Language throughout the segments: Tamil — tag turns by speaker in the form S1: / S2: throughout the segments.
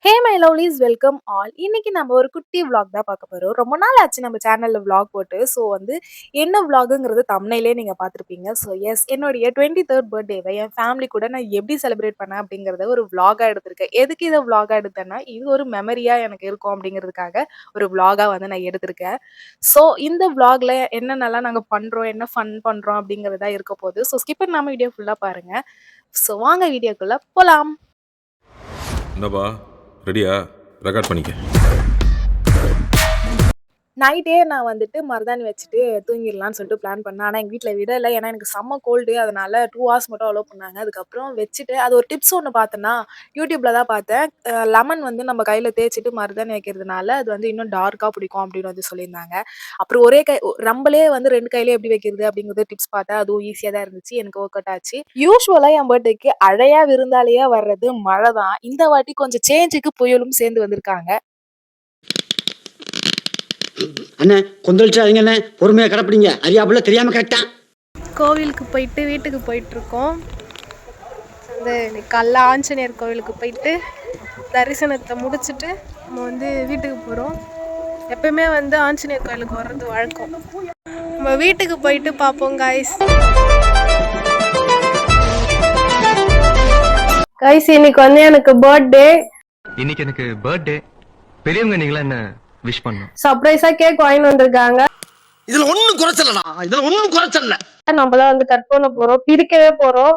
S1: Hey my lovelies welcome all. இன்னைக்கு நம்ம ஒரு குட்டி vlog தான் பார்க்க போறோம். ரொம்ப நாள் ஆச்சு நம்ம சேனல்ல vlog போட்டு. ஸோ என்ன vlogங்கிறது தம்ப்நெயிலே நீங்க பார்த்துருப்பீங்க. ஸோ என்னுடைய 23rd பர்த்டேவை என் ஃபேமிலி கூட நான் எப்படி செலிப்ரேட் பண்ணேன் அப்படிங்கிறத ஒரு vlog-ஆ எடுத்திருக்கேன். எதுக்கு இதை vlog-ஆ எடுத்தேன்னா, இது ஒரு மெமரியா எனக்கு இருக்கும் அப்படிங்கிறதுக்காக ஒரு vlog-ஆ நான் எடுத்திருக்கேன். ஸோ இந்த vlog-ல என்னென்னலாம் நாங்க பண்றோம், என்ன ஃபன் பண்றோம் அப்படிங்கிறது தான் இருக்க போகுது. ஸோ ஸ்கிப் பண்ணாம வீடியோ ஃபுல்லா பாருங்க. ஸோ வாங்க வீடியோக்குள்ள போலாம்.
S2: என்னப்பா ரெடியா? ரெக்கார்ட் பண்ணிக்க.
S1: நைட்டே நான் மருதாணி வச்சுட்டு தூங்கிடலான்னு சொல்லிட்டு பிளான் பண்ணேன். ஆனா எங்க வீட்ல விடல. ஏன்னா எனக்கு செம்ம கோல்டு. அதனால 2 ஹார்ஸ் மட்டும் அலோவ் பண்ணாங்க. அதுக்கப்புறம் வச்சுட்டு அது ஒரு டிப்ஸ் ஒண்ணு பார்த்தேன்னா, யூடியூப்ல தான் பார்த்தேன். லெமன் நம்ம கையில தேய்ச்சுட்டு மருதாணி வைக்கிறதுனால அது இன்னும் டார்க்கா பிடிக்கும் அப்படின்னு சொல்லியிருந்தாங்க. அப்புறம் ஒரே கை நம்மளே 2 கையிலயும் எப்படி வைக்கிறது அப்படிங்கிறது டிப்ஸ் பார்த்தேன். அதுவும் ஈஸியா தான் இருந்துச்சு. எனக்கு ஒர்க் அவுட் ஆச்சு. யூசுவலா என் பர்த்டேக்கு அழையா விருந்தாளியா வர்றது மழை தான். இந்த வாட்டி கொஞ்சம் சேஞ்சுக்கு புயலும் சேர்ந்து வந்திருக்காங்க.
S3: அண்ணே கொந்தளிச்சாதீங்க அண்ணே, பொறுமையா கிடப்பிடிங்க. அறியாப்புல தெரியாம கரெக்டா
S1: கோவிலுக்கு போயிட்டு வீட்டுக்கு போயிட்டுருக்கோம். கல்ல ஆஞ்சநேயர் கோவிலுக்கு போயிட்டு தரிசனத்தை முடிச்சுட்டு நம்ம வீட்டுக்கு போகிறோம். எப்பயுமே ஆஞ்சநேயர் கோவிலுக்கு வர்றது வழக்கம். நம்ம வீட்டுக்கு போயிட்டு பார்ப்போம் காய்ஸ். காய்ஸ் இன்னைக்கு எனக்கு பர்த்டே.
S4: இன்னைக்கு எனக்கு பர்த்டே. பெரியவங்க நீங்களா என்ன விஷ் பண்ணணும்.
S1: சர்ப்ரைஸா கேக் வாங்கி வந்திருக்காங்க.
S3: இதுல ஒண்ணும் குறைச்சலடா, இதுல ஒண்ணும் குறைச்சல.
S1: நம்ம தான் கட் பண்ண போறோம், பிரிக்கவே போறோம்.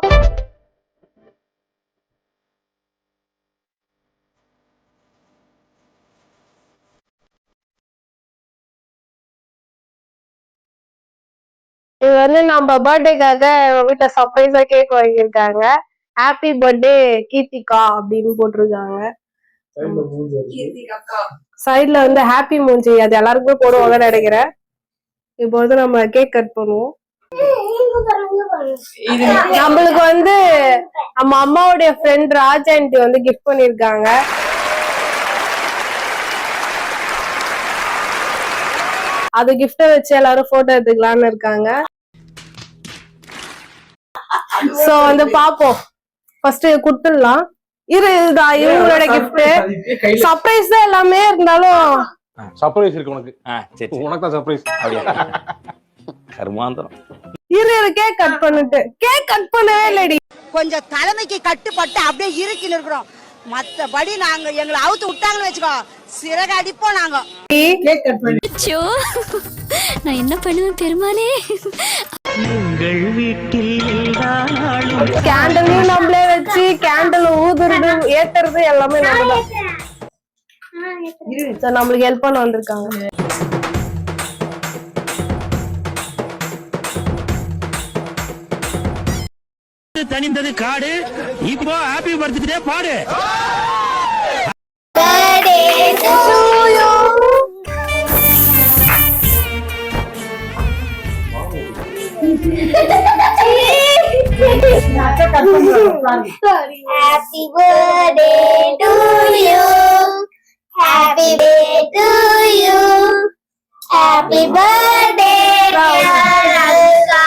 S1: இது நம்ம பர்த்டேக்காக வீட்டுல சர்ப்ரைஸா கேக் வாங்கியிருக்காங்க. ஹாப்பி பர்த்டே கீர்த்திகா அப்படின்னு போட்டிருக்காங்க. சைட்ல ஹாப்பி மூஞ்சி அது எல்லாருக்குமே போடுவாங்கன்னு நினைக்கிறேன். இப்போ நம்ம கேக் கட் பண்ணுவோம். நம்மளுக்கு நம்ம அம்மாவுடைய ஃப்ரெண்ட் ராஜ் ஆண்டி கிஃப்ட் பண்ணிருக்காங்க. அது கிஃப்ட வச்சு எல்லாரும் போட்டோ எடுத்துக்கலாம்னு இருக்காங்க. சோ பாப்போம். ஃபர்ஸ்ட் குடுத்துடலாம். இதுதான் இவங்களோட கிஃப்ட். சர்ப்ரைஸ் தான் எல்லாமே இருந்தாலும்
S5: சர்ப்ரைஸ் இருக்கு உனக்கு. உனக்கு தான் சர்ப்ரைஸ். அப்படியே கர்மாந்தரம்.
S1: கேக் கட் பண்ணிட்டு கேக் கட் பண்ணவே இல்லடி.
S6: கொஞ்சம் தலைமைக்கு கட்டுப்பட்டு அப்படியே இருக்கின்னு இருக்கிறோம். மத்தபடி நாங்க எங்களை அவுத்து விட்டாங்கன்னு வச்சுக்கோ, சிறகு அடிப்போம் நாங்க.
S1: கேக் கட் பண்ணி
S7: நான் என்ன பண்ணுவேன் பெருமானே.
S1: கேண்டலையும் நம்மளே வச்சு கேண்டல் ஊதுறது ஏத்துறது எல்லாமே நம்மதான். நம்மளுக்கு ஹெல்ப் பண்ண வந்திருக்காங்க.
S3: தனிந்தது காடு. இப்போ ஹாப்பி பர்த்டே பாடு.
S7: Happy birthday to you. Happy birthday to you. Happy birthday Ranga.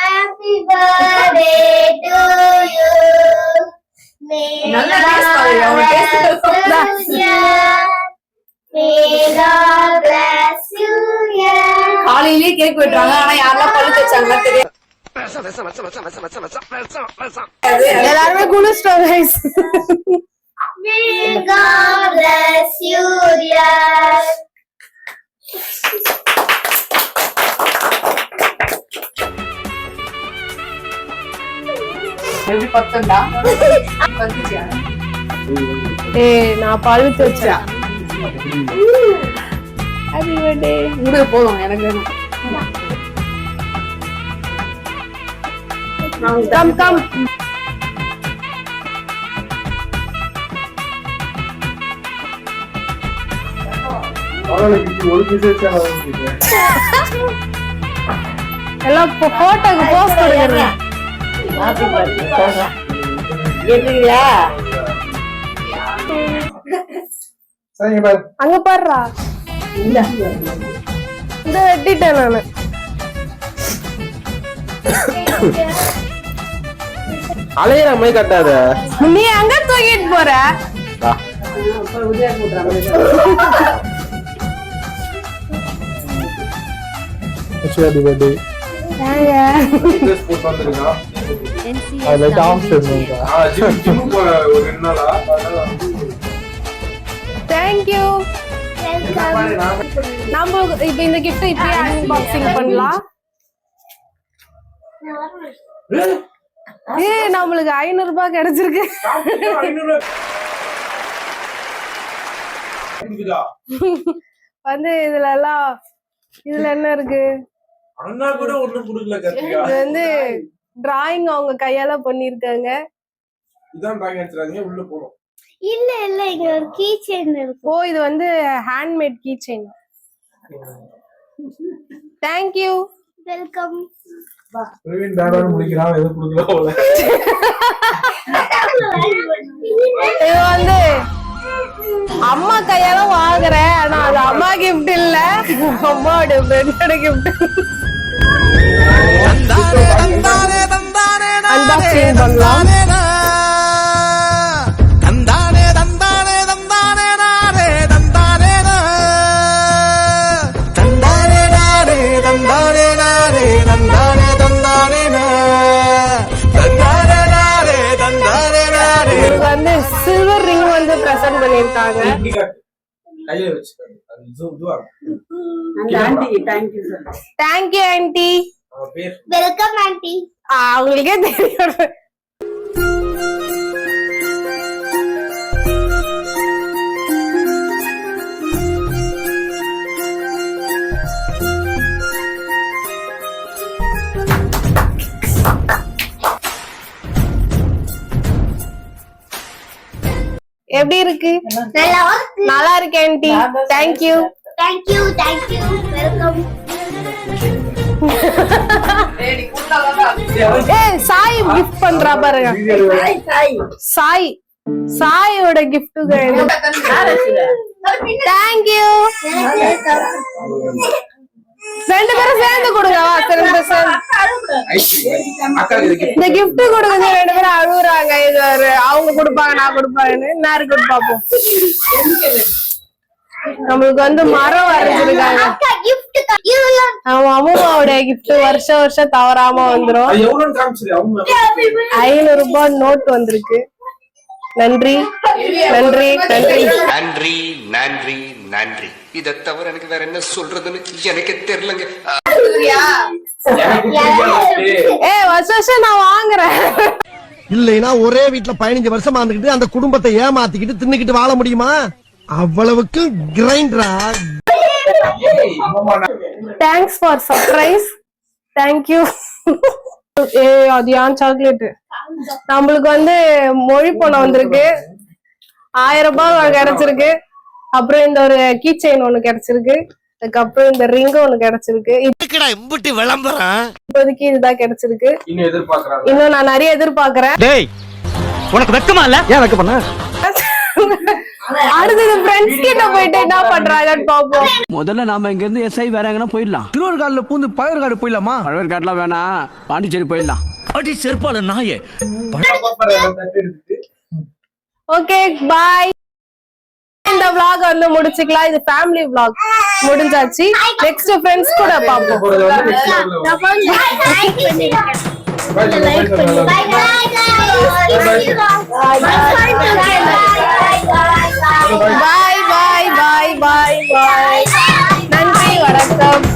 S7: Happy birthday to you. May God bless you.
S1: காலையிலேயே கேக் வெட்டுறாங்க. ஆனா யாரெல்லாம் பழுத்து வச்சாங்களா தெரியும். எல்லாருமே குளிச்சிட்டோம் guys.
S7: May God bless you, dear.
S1: எப்படி பத்தண்டா வந்துச்சியா? நான் பழுத்து வச்சேன். Happy birthday. உங்களுக்கு போதும், எனக்கு வேணும். Come come. எல்லாம் போட்டோக்கு போஸ்ட் கொடுங்க. அங்க பாருடா. இந்த வெட்டிட்டேன் நானு.
S5: அலையிற மாதிரி கட்டாத.
S1: நீ அங்க தூக்கிட்டு போற.
S8: தேங்க்யூ. நம்ம இப்ப இந்த கிஃப்ட் இப்பயே அன்பாக்சிங் பண்ணலாம். நம்மளுக்கு 500 ரூபாய் கிடைச்சிருக்கு. வந்து இதுல என்ன இருக்கு? இது வந்து டிராயிங் அவங்க கையால பண்ணிருக்காங்க.
S7: இல்ல இல்ல இங்க ஒரு கீ செயின் இருக்கு.
S8: ஓ இது வந்து handmade key chain. Thank you.
S7: Welcome.
S5: Praveen டாடா முடிக்கிறான் எது குடுக்கல போல.
S8: இது வந்து அம்மா கையால வாங்குறேன். ஆனா அது அம்மா கிஃப்ட் இல்ல, அம்மாவோட ஃப்ரெண்டோட கிஃப்ட். அன்பாக்சிங் பண்ணலாம். இதுக்கு வந்து சில்வர் ரிங் வந்து பிரசன்ட் பண்ணிருக்காங்க. Thank you aunty.
S7: Welcome aunty.
S8: அவங்களுக்கே தெரியும். எப்படி இருக்கு? நல்லா இருக்கு aunty. Thank you.
S7: Thank you thank you. Welcome.
S8: Sai gift பண்றா பாருங்க. சாயோட கிஃப்ட். தேங்க்யூ. ரெண்டு பேரும் சேர்ந்து கொடுங்க. இந்த கிஃப்ட் கொடுங்க. ரெண்டு பேரும் அழுகுறாங்க. இது அவங்க கொடுப்பாங்க நான் கொடுப்பாங்கன்னு. நேரு கொடுப்பாப்போம். நம்மளுக்கு வந்து மரம் வரைஞ்சிருக்காங்க. அம்மாவோட கிஃப்ட் வருஷம் வருஷம் தவறாம வந்துரும். 500 ரூபாய் நோட் வந்திருக்கு. நன்றி நன்றி நன்றி
S9: நன்றி நன்றி நன்றி. இதை தவிர எனக்கு வேற என்ன சொல்றதுன்னு எனக்கு தெரியலங்க.
S8: வருஷம் வருஷம் நான் வாங்குறேன்.
S10: இல்லைன்னா ஒரே வீட்டுல 15 வருஷமா இருந்துகிட்டு அந்த குடும்பத்தை ஏமாத்திக்கிட்டு தின்னுக்கிட்டு வாழ முடியுமா? அவ்வளவுக்கு கிரைண்டரா.
S8: Thanks for surprise. தேங்க்யூ. அது ஏன் சாக்லேட். நம்மளுக்கு வந்து மொழி பணம் வந்திருக்கு. 1000 ரூபாய் கிடைச்சிருக்கு. அப்புறம் இந்த ஒரு கீ செயின் ஒண்ணு கிடைச்சிருக்கு. அதுக்கப்புறம் இந்த ரிங் ஒண்ணு கிடைச்சிருக்கு. இப்போதைக்கு இதுதான் கிடைச்சிருக்கு. இன்னும் நான் நிறைய எதிர்பார்க்கிறேன்.
S10: உனக்கு வெக்கமா இல்ல? ஏன் வெக்க பண்ண?
S8: அடுத்தது ஃப்ரெண்ட்ஸ் கிட்ட போயிட்டு என்ன பண்றாங்கன்னு பாப்போம்.
S11: முதல்ல நாம இங்க இருந்து எஸ்ஐ வேற எங்கன்னா போயிடலாம்.
S10: திருவள்ளுவர்காடுல பூந்து பழவேற்காடு போயிடலாமா?
S11: பழவேற்காடுலாம் வேணாம், பாண்டிச்சேரி போயிடலாம்.
S10: அடி செருப்பால நாயே.
S8: Okay bye. இந்த vlog வந்து முடிச்சுக்கலாம். இது ஃபேமிலி vlog முடிஞ்சாச்சு. நெக்ஸ்ட் ஃப்ரெண்ட்ஸ் கூட பாப்போம்.
S7: Bye.